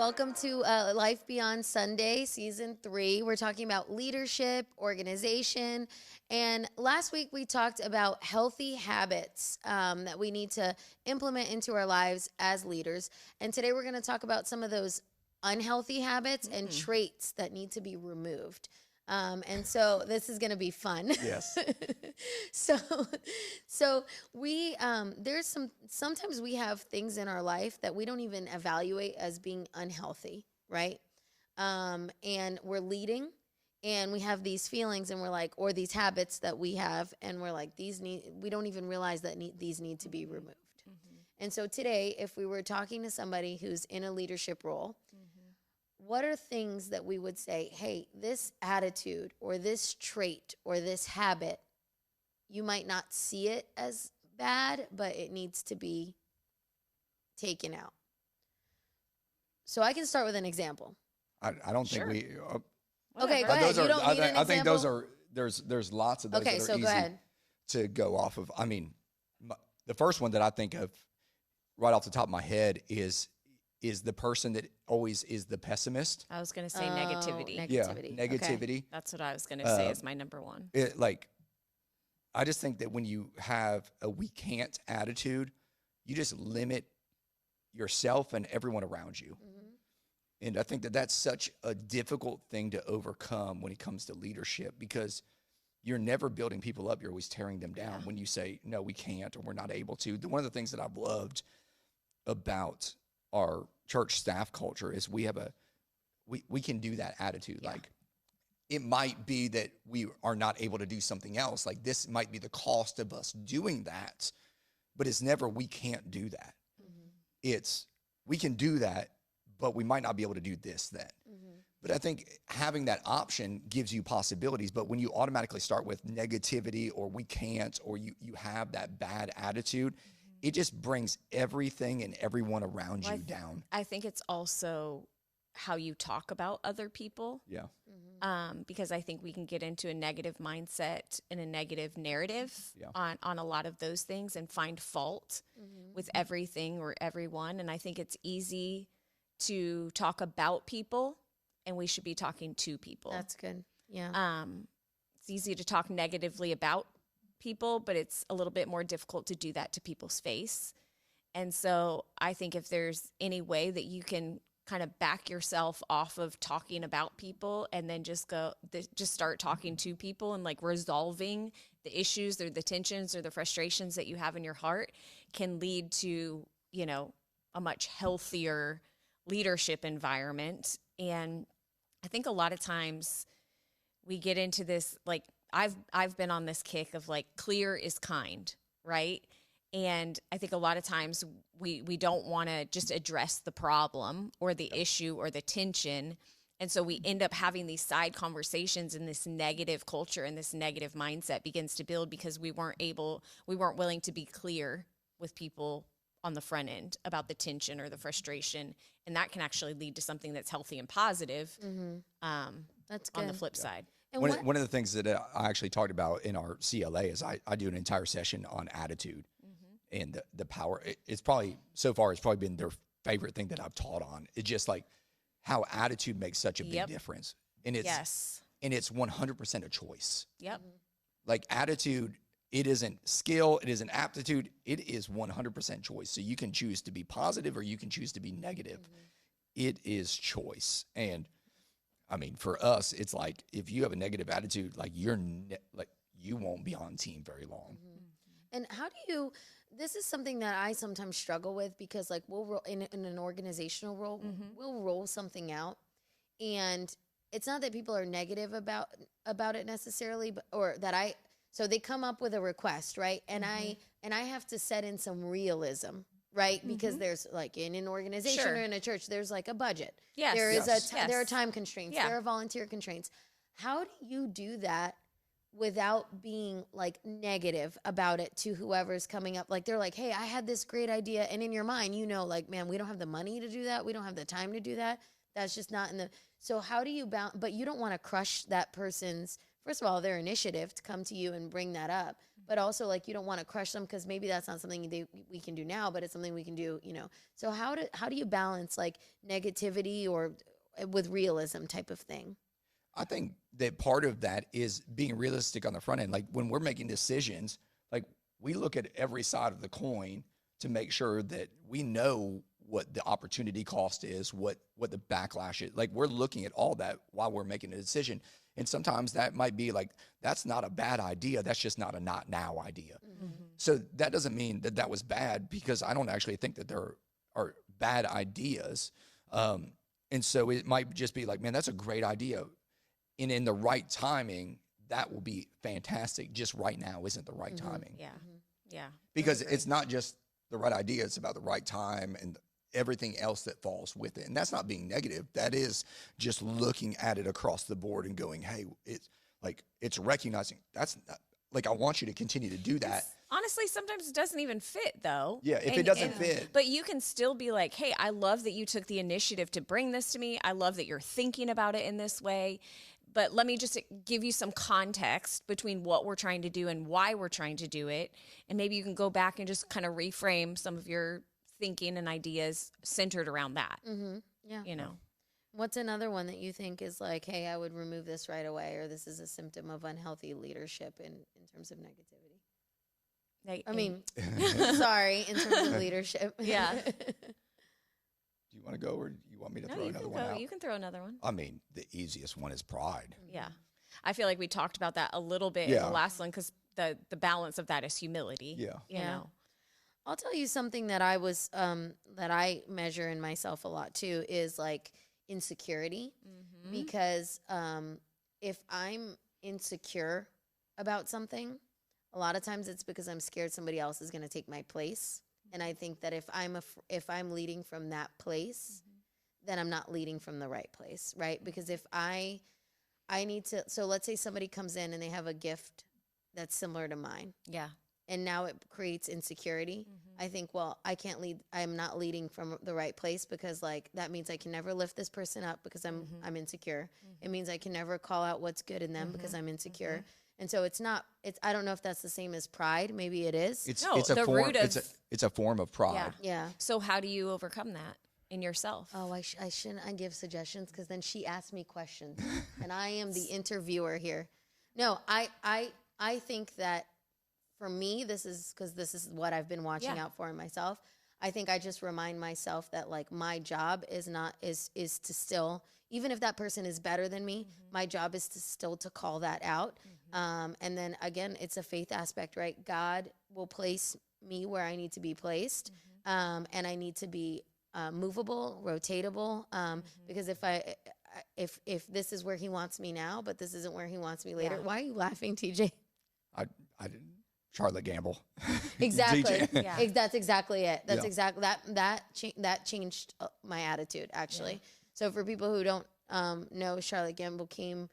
welcome to Life Beyond Sunday, Season 3. We're talking about leadership, organization, and last week we talked about healthy habits that we need to implement into our lives as leaders. And today we're going to talk about some of those unhealthy habits and traits that need to be removed. And so this is going to be fun. Yes. So we, sometimes we have things in our life that we don't even evaluate as being unhealthy, right? And we're leading and we have these feelings and we're like, or these habits that we have and we're like, we don't even realize that these need to be removed. And so today, if we were talking to somebody who's in a leadership role, what are things that we would say, hey, this attitude or this trait or this habit, you might not see it as bad, but it needs to be taken out. So I can start with an example. I don't think we. Okay, go ahead. You don't need an example? I think those are, there's lots of those that are so easy go ahead. to go off of. I mean, the first one that I think of right off the top of my head is the person that always is the pessimist. I was going to say negativity. Yeah, negativity. Okay. That's what I was going to say is my number one. I just think that when you have a we can't attitude, you just limit yourself and everyone around you. And I think that that's such a difficult thing to overcome when it comes to leadership, because you're never building people up. You're always tearing them down when you say, no, we can't, or we're not able to. One of the things that I've loved about our church staff culture is we have we can do that attitude. Like, it might be that we are not able to do something else. Like, this might be the cost of us doing that, but it's never, we can't do that. It's, we can do that, but we might not be able to do this then. But I think having that option gives you possibilities. But when you automatically start with negativity or we can't, or you have that bad attitude, it just brings everything and everyone around you down. I think it's also how you talk about other people. Yeah. Because I think we can get into a negative mindset and a negative narrative on a lot of those things and find fault with everything or everyone. And I think it's easy to talk about people, and we should be talking to people. That's good. Yeah. It's easy to talk negatively about people, but it's a little bit more difficult to do that to people's face. And so I think if there's any way that you can kind of back yourself off of talking about people and then just start talking to people and like resolving the issues or the tensions or the frustrations that you have in your heart, can lead to, a much healthier leadership environment. And I think a lot of times we get into this, like, I've been on this kick of like, clear is kind, right? And I think a lot of times we don't want to just address the problem or the issue or the tension. And so we end up having these side conversations, and this negative culture and this negative mindset begins to build because we weren't willing to be clear with people on the front end about the tension or the frustration. And that can actually lead to something that's healthy and positive. That's good. On the flip side. And one of the things that I actually talked about in our CLA is I do an entire session on attitude and the power. It's probably been their favorite thing that I've taught on. It's just like how attitude makes such a big difference. And it's 100% a choice. Yep. Like, attitude, it isn't skill, it isn't aptitude, it is 100% choice. So you can choose to be positive or you can choose to be negative. It is choice. And I mean, for us, it's like, if you have a negative attitude, like, you won't be on team very long. And this is something that I sometimes struggle with, because like we'll roll in an organizational role, we'll roll something out, and it's not that people are negative about it necessarily, so they come up with a request, right? And I have to set in some realism, right? Because there's like in an organization or in a church, there's like a budget. Yes. There is there are time constraints. There are volunteer constraints. How do you do that without being like negative about it to whoever's coming up? Like, they're like, hey, I had this great idea. And in your mind, like, man, we don't have the money to do that. We don't have the time to do that. That's just not in the, so how do you but you don't want to crush that person's, first of all, their initiative to come to you and bring that up, but also like you don't want to crush them because maybe that's not something we can do now, but it's something we can do, So how do you balance like negativity or with realism type of thing? I think that part of that is being realistic on the front end. Like when we're making decisions, like we look at every side of the coin to make sure that we know what the opportunity cost is, what the backlash is. Like we're looking at all that while we're making a decision. And sometimes that might be like, that's not a bad idea. That's just not a not now idea. Mm-hmm. So that doesn't mean that that was bad, because I don't actually think that there are bad ideas. And so it might just be like, man, that's a great idea. And in the right timing, that will be fantastic. Just right now isn't the right timing. Yeah. Yeah. Because it's not just the right idea, it's about the right time and everything else that falls with it. And that's not being negative. That is just looking at it across the board and going, hey, it's recognizing that's not, like, I want you to continue to do that. Honestly, sometimes it doesn't even fit, though. Yeah, if it doesn't fit. But you can still be like, hey, I love that you took the initiative to bring this to me. I love that you're thinking about it in this way. But let me just give you some context between what we're trying to do and why we're trying to do it. And maybe you can go back and just kind of reframe some of your thinking and ideas centered around that. Mm-hmm. Yeah. What's another one that you think is like, hey, I would remove this right away, or this is a symptom of unhealthy leadership in terms of negativity? I mean, sorry, in terms of leadership. Yeah. Do you want to go, or do you want me to throw you another can one go. out? You can throw another one. I mean, the easiest one is pride. Yeah. I feel like we talked about that a little bit in the last one, because the balance of that is humility. Yeah. You know. I'll tell you something that I was that I measure in myself a lot too is like insecurity. Mm-hmm. Because if I'm insecure about something, a lot of times it's because I'm scared somebody else is going to take my place. And I think that if I'm leading from that place, then I'm not leading from the right place, right? Because if I need to, so let's say somebody comes in and they have a gift that's similar to mine. Yeah. And now it creates insecurity. I think, well, I can't lead. I'm not leading from the right place, because like that means I can never lift this person up because I'm insecure. It means I can never call out what's good in them because I'm insecure. And so I don't know if that's the same as pride. Maybe it is. It's the a form. root of- It's a form of pride. Yeah. So how do you overcome that in yourself? Oh, I shouldn't. I give suggestions because then she asks me questions, and I am the interviewer here. No, I think that for me, this is what I've been watching out for in myself. I think I just remind myself that like my job is to still, even if that person is better than me, my job is to still to call that out. And then again, it's a faith aspect, right? God will place me where I need to be placed. And I need to be movable, rotatable. Because if this is where he wants me now, but this isn't where he wants me later. Why are you laughing, TJ? I didn't. Charlotte Gamble. Exactly. DJ. Yeah. That's exactly it. That's Yeah. exactly that changed my attitude actually. Yeah. So for people who don't know, Charlotte Gamble came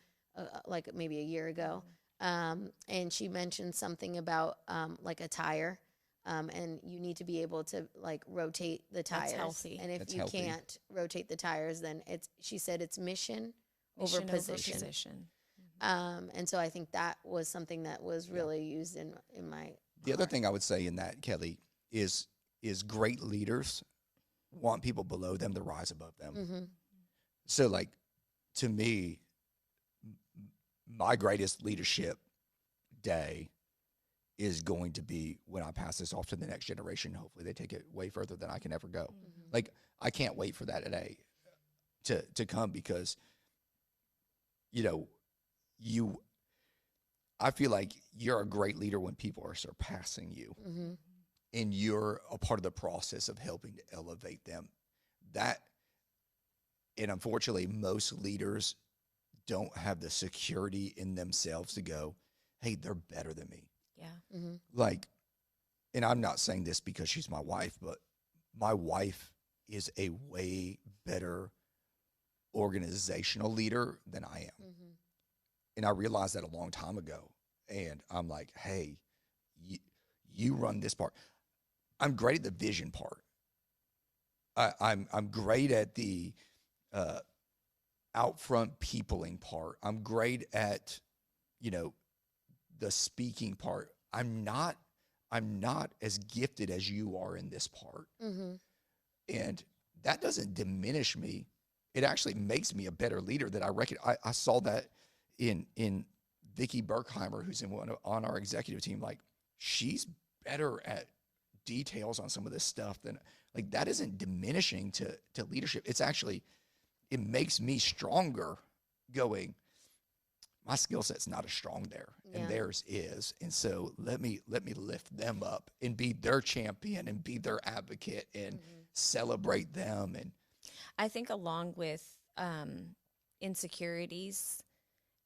like maybe a year ago, and she mentioned something about like a tire, and you need to be able to like rotate the tires. That's healthy. And if That's you healthy. can't rotate the tires, then she said it's mission Mission over position. And so I think that was something that was really used in my The other heart. thing I would say in that, Kelly, is great leaders want people below them to rise above them. Mm-hmm. So, like, to me, my greatest leadership day is going to be when I pass this off to the next generation. Hopefully they take it way further than I can ever go. Like, I can't wait for that day to come, because, I feel like you're a great leader when people are surpassing you, and you're a part of the process of helping to elevate them. And unfortunately, most leaders don't have the security in themselves to go, hey, they're better than me. Yeah. Like, and I'm not saying this because she's my wife, but my wife is a way better organizational leader than I am. And I realized that a long time ago. And I'm like, hey, you run this part. I'm great at the vision part. I'm great at the out front peopling part. I'm great at you know, the speaking part. I'm not as gifted as you are in this part. Mm-hmm. And that doesn't diminish me. It actually makes me a better leader. That I reckon I saw that in Vicky Berkheimer, who's on our executive team. Like, she's better at details on some of this stuff than, like, that isn't diminishing to leadership. It's actually, it makes me stronger going, my skill set's not as strong there, and theirs is. And so let me lift them up and be their champion and be their advocate and celebrate them. And I think along with insecurities,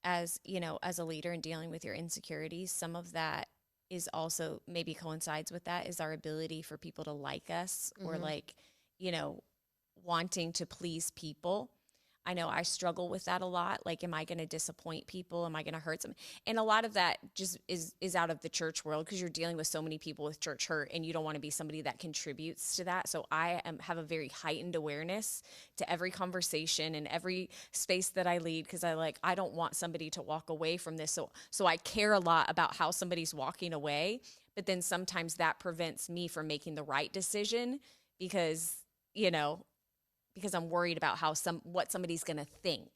as you know, as a leader and dealing with your insecurities, some of that is also maybe coincides with that is our ability for people to like us or like, you know, wanting to please people. I know I struggle with that a lot. Like, am I going to disappoint people? Am I going to hurt them? And a lot of that just is out of the church world, because you're dealing with so many people with church hurt, and you don't want to be somebody that contributes to that. So I have a very heightened awareness to every conversation and every space that I lead, because I don't want somebody to walk away from this. So I care a lot about how somebody's walking away. But then sometimes that prevents me from making the right decision because, you know, because I'm worried about what somebody's going to think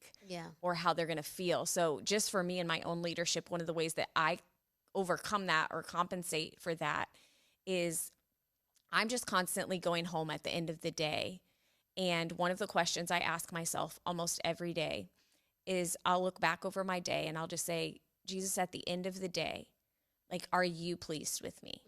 or how they're going to feel. So just for me in my own leadership, one of the ways that I overcome that or compensate for that is I'm just constantly going home at the end of the day. And one of the questions I ask myself almost every day is I'll look back over my day and I'll just say, Jesus, at the end of the day, like, are you pleased with me?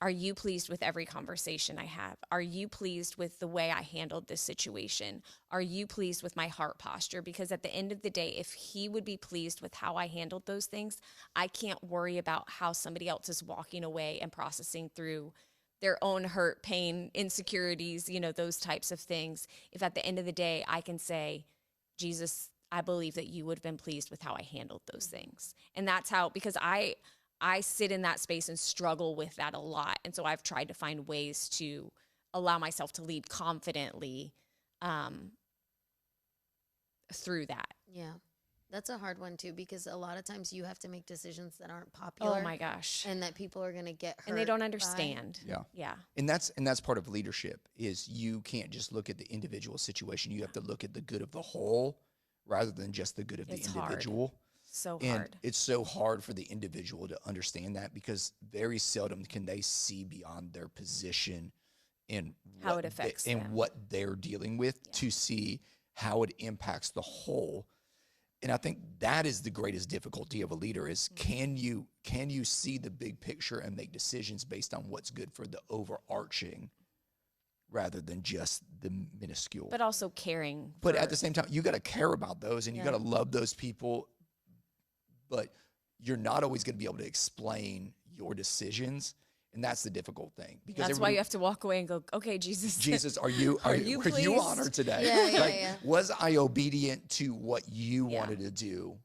Are you pleased with every conversation I have? Are you pleased with the way I handled this situation? Are you pleased with my heart posture? Because at the end of the day, if he would be pleased with how I handled those things, I can't worry about how somebody else is walking away and processing through their own hurt, pain, insecurities, you know, those types of things. If at the end of the day, I can say, Jesus, I believe that you would have been pleased with how I handled those things. And that's how, because I sit in that space and struggle with that a lot. And so I've tried to find ways to allow myself to lead confidently through that. Yeah. That's a hard one too, because a lot of times you have to make decisions that aren't popular. Oh my gosh. And that people are going to get hurt. And they don't understand. Yeah. And that's part of leadership is you can't just look at the individual situation. You have to look at the good of the whole rather than just the good of the individual. Hard. So and hard. It's so hard for the individual to understand that, because very seldom can they see beyond their position and how it affects them and what they're dealing with to see how it impacts the whole. And I think that is the greatest difficulty of a leader is can you see the big picture and make decisions based on what's good for the overarching rather than just the minuscule. But also caring. But at the same time, you got to care about those and you got to love those people. But you're not always going to be able to explain your decisions, and that's the difficult thing. Because that's why you have to walk away and go, "Okay, Jesus, are you honored today? Was I obedient to what you wanted to do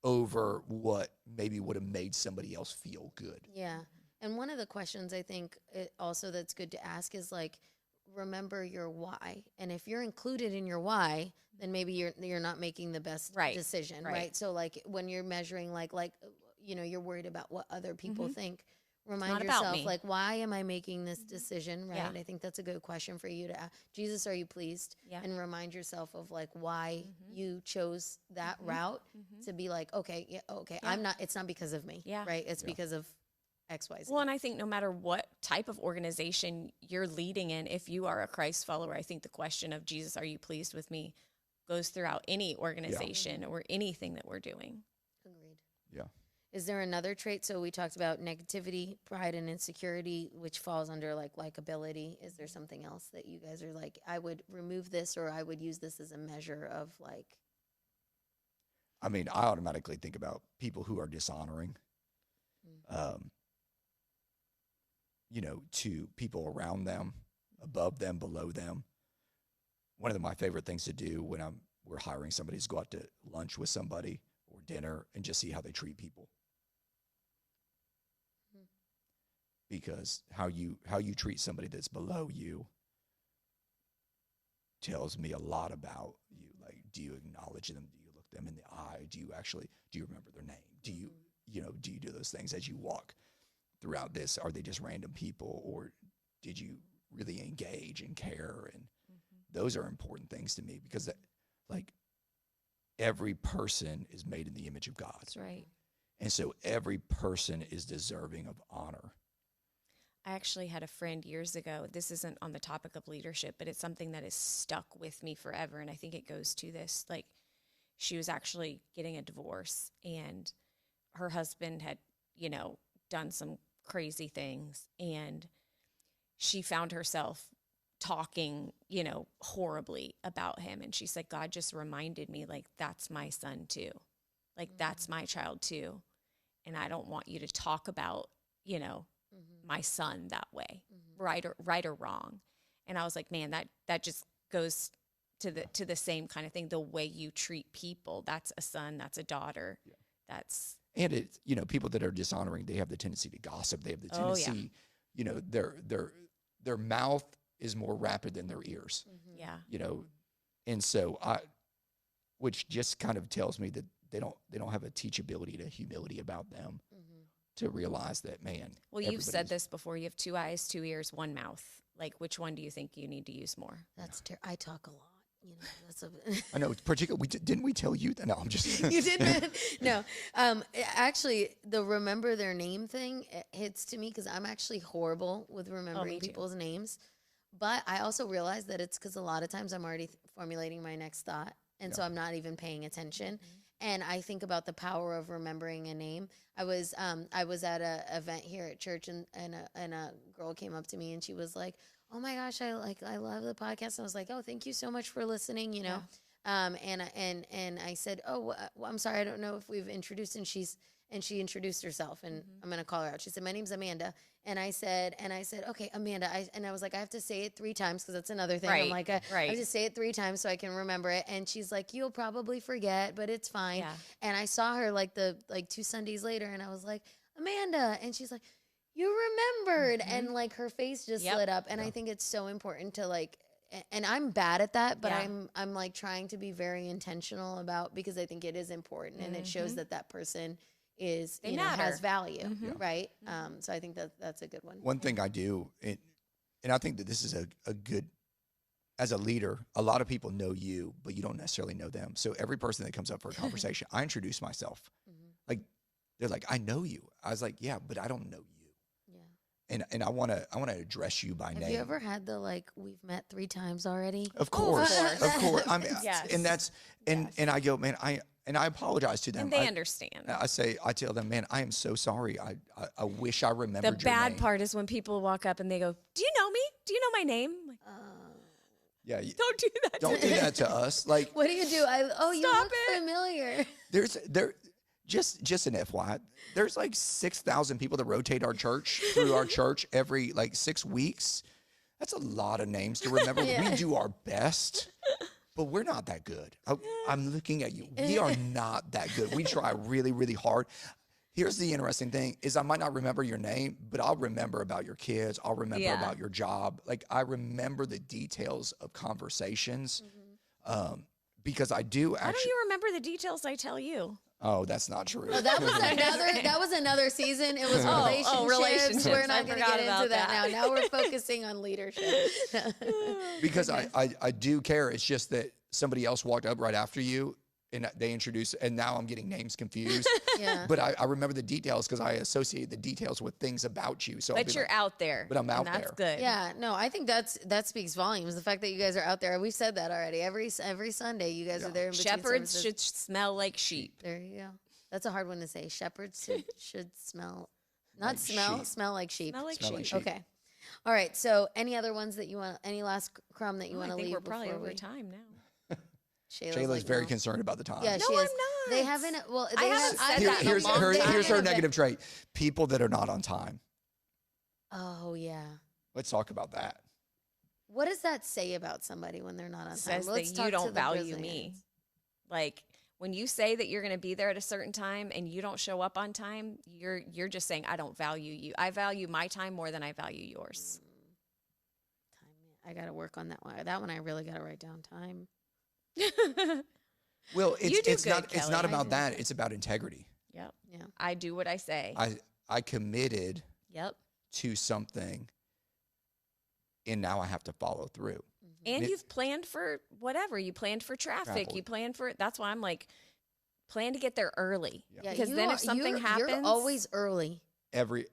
over what maybe would have made somebody else feel good?" Yeah, and one of the questions I think also that's good to ask is like, remember your why, and if you're included in your why, then maybe you're not making the best decision, right? So like when you're measuring like you know, you're worried about what other people think. Remind yourself, like, why am I making this decision, right? I think that's a good question for you to ask. Jesus, are you pleased? And remind yourself of like why you chose that route to be like, okay, I'm not. It's not because of me, right? It's because of X, Y, Z. Well, and I think no matter what type of organization you're leading in, if you are a Christ follower, I think the question of Jesus, are you pleased with me, goes throughout any organization or anything that we're doing. Agreed. Yeah. Is there another trait? So we talked about negativity, pride, and insecurity, which falls under like likability. Is there something else that you guys are like, I would remove this or I would use this as a measure of like? I mean, I automatically think about people who are dishonoring. You know, to people around them, above them, below them. One of my favorite things to do when we're hiring somebody is go out to lunch with somebody or dinner and just see how they treat people. Because how you treat somebody that's below you tells me a lot about you. Like, do you acknowledge them? Do you look look them in the eye? Do you remember their name? Do you do those things as you walk throughout this? Are they just random people, or did you really engage and care? And those are important things to me, because like every person is made in the image of God. That's right. And so every person is deserving of honor. I actually had a friend years ago. This isn't on the topic of leadership, but it's something that is stuck with me forever. And I think it goes to this. Like, she was actually getting a divorce, and her husband had, done some crazy things. And she found herself talking, horribly about him. And she said, God just reminded me, like, that's my son too. Like, that's my child too. And I don't want you to talk about, my son that way, right or wrong. And I was like, man, that just goes to the same kind of thing. The way you treat people, that's a son, that's a daughter. Yeah. And it's, people that are dishonoring, they have the tendency to gossip. They have the tendency, their mouth is more rapid than their ears. Yeah. And so which just kind of tells me that they don't have a teachability to humility about them, to realize that, man. Well, you've said this before. You have 2 eyes, 2 ears, 1 mouth. Like, which one do you think you need to use more? That's I talk a lot. That's I know, particularly. Didn't we tell you that? No, I'm just. You didn't. No. Actually, the remember their name thing, it hits to me because I'm actually horrible with remembering people's names. But I also realize that it's because a lot of times I'm already formulating my next thought, and so I'm not even paying attention. And I think about the power of remembering a name. I was at a event here at church, and a girl came up to me, and she was like, "Oh my gosh, I love the podcast." And I was like, "Oh, thank you so much for listening." Yeah. And I said, "Oh, well, I'm sorry, I don't know if we've introduced." And she introduced herself, and I'm gonna call her out. She said, "My name's Amanda." And I said, "Okay, Amanda." I was like, I have to say it 3 times because that's another thing. Right, I'm like, I right. have to say it 3 times so I can remember it. And she's like, "You'll probably forget, but it's fine." Yeah. And I saw her like 2 Sundays later, and I was like, "Amanda," and she's like, "You remembered," and like her face just lit up. And I think it's so important to like. And I'm bad at that, but I'm like trying to be very intentional about, because I think it is important, and it shows that person is has value, right? So I think that's a good one. One thing I do, and I think that this is a good, as a leader, a lot of people know you, but you don't necessarily know them. So every person that comes up for a conversation, I introduce myself. Like, they're like, "I know you." I was like, "Yeah, but I don't know you." Yeah. And I want to address you by name. Have you ever had the like, "We've met 3 times already"? Of course. Of course. I mean, Yes. and that's and I go, "Man, I apologize to them." And they understand. I tell them, "Man, I am so sorry. I wish I remembered The your bad name." part is when people walk up and they go, "Do you know me? Do you know my name?" I'm like, Yeah, don't do that. don't do that to us. Like, What do you do? You Stop look it. familiar. Just an FYI, there's like 6,000 people that rotate our church through our church every like 6 weeks. That's a lot of names to remember. We do our best, but we're not that good. I'm looking at you. We are not that good. We try really, really hard. Here's the interesting thing is I might not remember your name, but I'll remember about your kids. I'll remember about your job. Like, I remember the details of conversations because I do actually. Why don't you remember the details I tell you? Oh, that's not true. Oh, that was another season. It was relationships. relationships. We're not I going to forgot get into about that that. now. Now we're focusing on leadership. Because I do care. It's just that somebody else walked up right after you and they introduced, and now I'm getting names confused. Yeah. But I remember the details because I associate the details with things about you. So But you're out there. But I'm out and that's there. good. Yeah, no, I think that speaks volumes. The fact that you guys are out there. We've said that already. Every Sunday, you guys are there. In between Shepherds services. should smell like sheep. There you go. That's a hard one to say. Shepherds should smell, Like sheep. smell like sheep. Smell like Smell like sheep. sheep. Okay. All right. So, any other ones that you want? Any last crumb that you want I to think leave? we're probably before over we- time now. Shayla's like, very no. concerned about the time. Yeah, No, she is. I'm not. They haven't. Well, I they haven't have, said that in a long time. Here's her haven't- negative trait. People that are not on time. Oh yeah. Let's talk about that. What does that say about somebody when they're not on time? Says Let's that talk you to don't the value me. Brazilians. Like, when you say that you're going to be there at a certain time and you don't show up on time, you're just saying, I don't value you. I value my time more than I value yours. I got to work on that one. That one I really got to write down time. Well, You do it's good, not it's Kelly. not I about do. that. It's about integrity. Yep. Yeah. I do what I say. I committed Yep. to something, and now I have to follow through. And It- you've planned for whatever. You planned for traffic. Travel. You planned for that's why I'm like, plan to get there early. Yeah. Because then if something happens, you're always early. but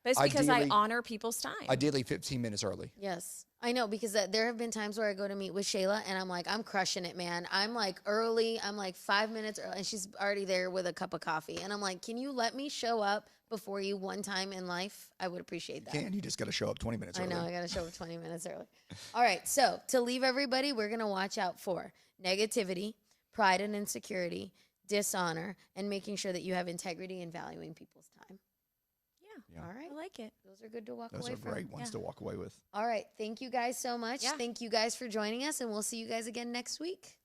it's because ideally- I honor people's time. Ideally 15 minutes early. Yes, I know, because there have been times where I go to meet with Shayla and I'm like, I'm crushing it, man. I'm like early. I'm like 5 minutes early, and she's already there with a cup of coffee. And I'm like, can you let me show up before you one time in life? I would appreciate that. You just got to show up 20 minutes I early. know, I got to show up 20 minutes early. All right, so to leave everybody, we're going to watch out for negativity, pride and insecurity, dishonor, and making sure that you have integrity and valuing people's time. Yeah. Yeah. All right. I like it. Those are good to walk Those away are from. great ones to walk away with. All right. Thank you guys so much. Yeah. Thank you guys for joining us, and we'll see you guys again next week.